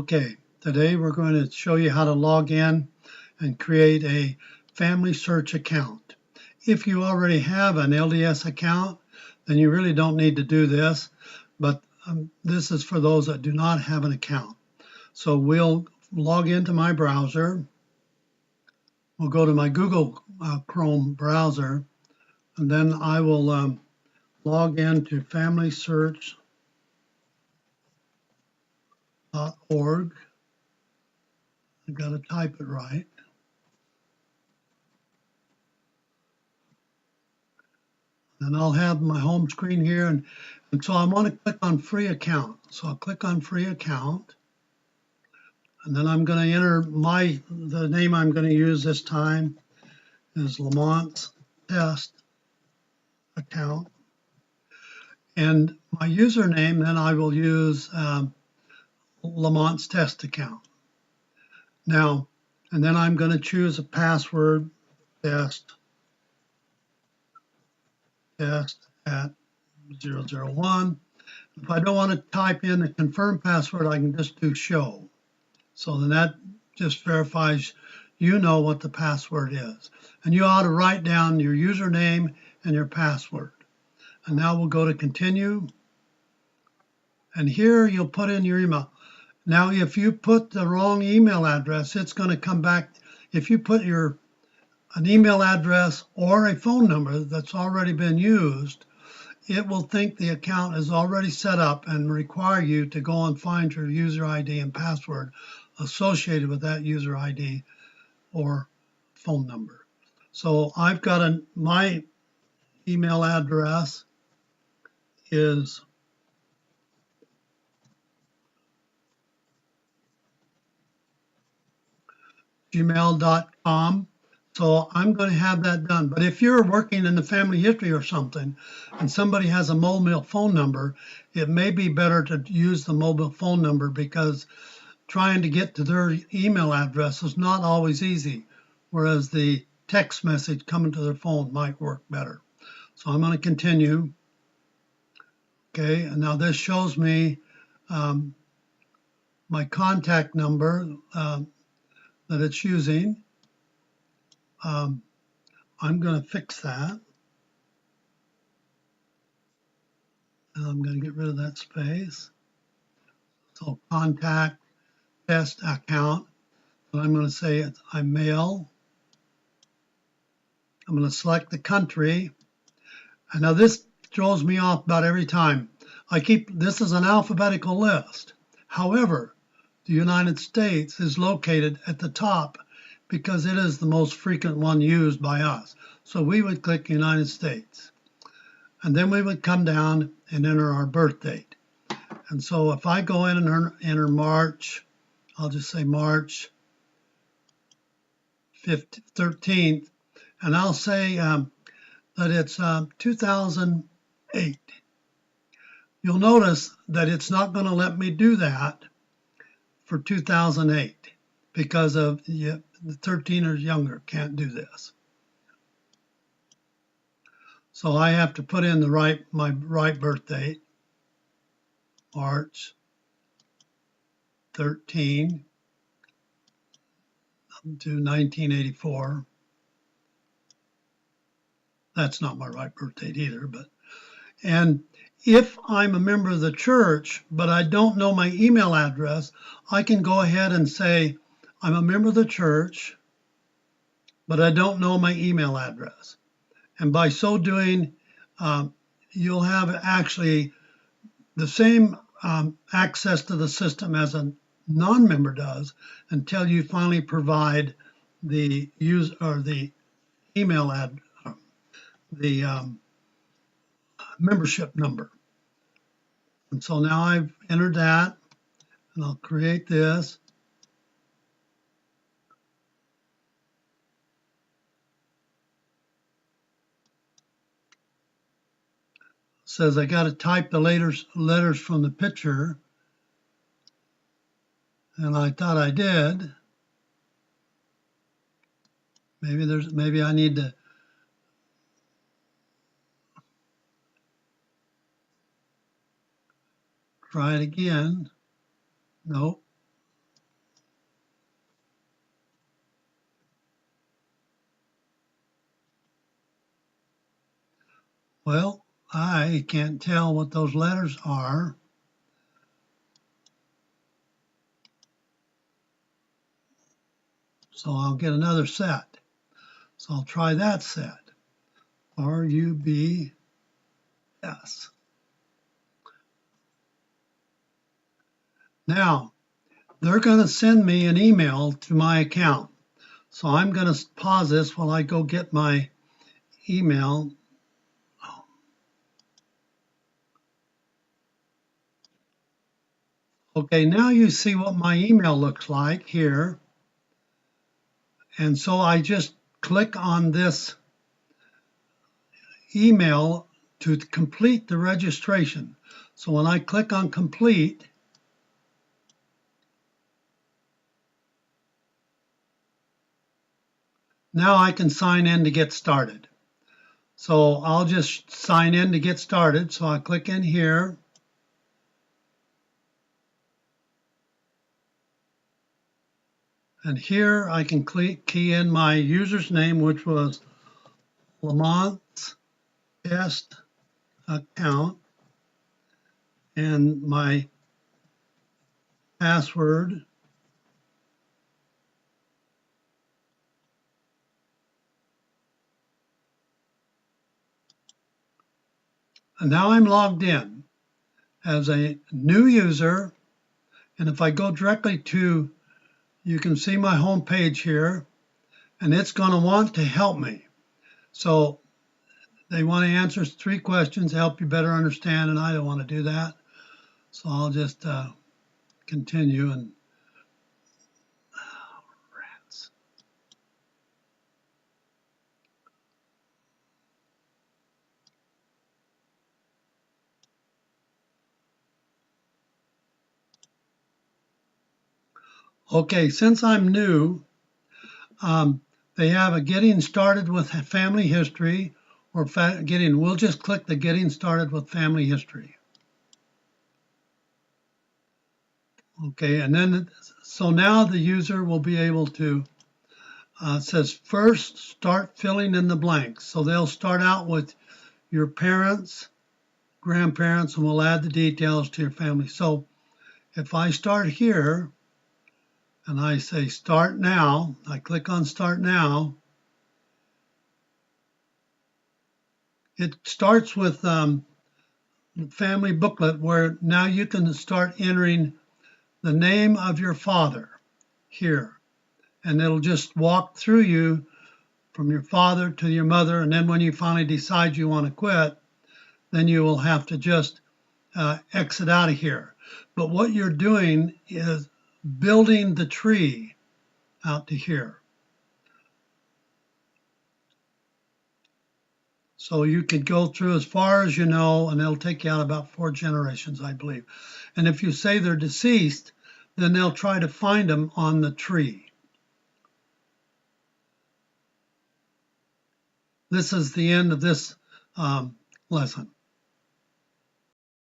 Okay, today we're going to show you how to log in and create a FamilySearch account. If you already have an LDS account, then you really don't need to do this, but this is for those that do not have an account. So we'll log into my browser. We'll go to my Google Chrome browser, and then I will log into FamilySearch.org. I've got to type it right. And I'll have my home screen here. And so I want to click on free account. So I'll click on free account. And then I'm going to enter the name I'm going to use this time is Lamont's Test account. And my username, then I will use Lamont's Test account. Now, and then I'm going to choose a password, test at 001. If I don't want to type in the confirm password, I can just do show. So then that just verifies you know what the password is. And you ought to write down your username and your password. And now we'll go to continue. And here you'll put in your email. Now, if you put the wrong email address, it's going to come back. If you put an email address or a phone number that's already been used, it will think the account is already set up and require you to go and find your user ID and password associated with that user ID or phone number. So I've got my email address is gmail.com. So I'm going to have that done. But if you're working in the family history or something and somebody has a mobile phone number, it may be better to use the mobile phone number because trying to get to their email address is not always easy, whereas the text message coming to their phone might work better. So I'm going to continue. Okay, and now this shows me my contact number that it's using. I'm going to fix that. And I'm going to get rid of that space. So contact test account. And I'm going to say I'm male. I'm going to select the country. And now this throws me off about every time. This is an alphabetical list. However, the United States is located at the top because it is the most frequent one used by us. So we would click United States. And then we would come down and enter our birth date. And so if I go in and enter March, I'll just say March 13th, and I'll say that it's 2008. You'll notice that it's not going to let me do that for 2008 because of the 13 or younger can't do this. So I have to put in my right birth date, March 13 to 1984. That's not my right birth date either, and if I'm a member of the church, but I don't know my email address, I can go ahead and say, I'm a member of the church, but I don't know my email address. And by so doing, you'll have actually the same access to the system as a non-member does until you finally provide the email membership number. And so now I've entered that, and I'll create this. It says I got to type the letters from the picture, and I thought I did. Maybe I need to try it again. Nope. Well, I can't tell what those letters are. So I'll get another set. So I'll try that set. RUBS. Now, they're going to send me an email to my account. So I'm going to pause this while I go get my email. Okay, now you see what my email looks like here. And so I just click on this email to complete the registration. So when I click on complete, now I can sign in to get started. So I'll just sign in to get started. So I click in here. And here I can key in my user's name, which was Lamont's Test Account, and my password. And now I'm logged in as a new user. And if I go directly to, you can see my home page here, and it's going to want to help me. So they want to answer 3 questions, help you better understand, and I don't want to do that. So I'll just continue and rats. Okay, since I'm new, they have a getting started with family history or we'll just click the getting started with family history. Okay, and then, so now the user will be able to, says first start filling in the blanks. So they'll start out with your parents, grandparents, and we'll add the details to your family. So if I start here and I say start now, I click on start now, it starts with family booklet where now you can start entering the name of your father here. And it'll just walk through you from your father to your mother. And then when you finally decide you want to quit, then you will have to just exit out of here. But what you're doing is building the tree out to here. So you could go through as far as you know, and it'll take you out about 4 generations, I believe. And if you say they're deceased, then they'll try to find them on the tree. This is the end of this lesson.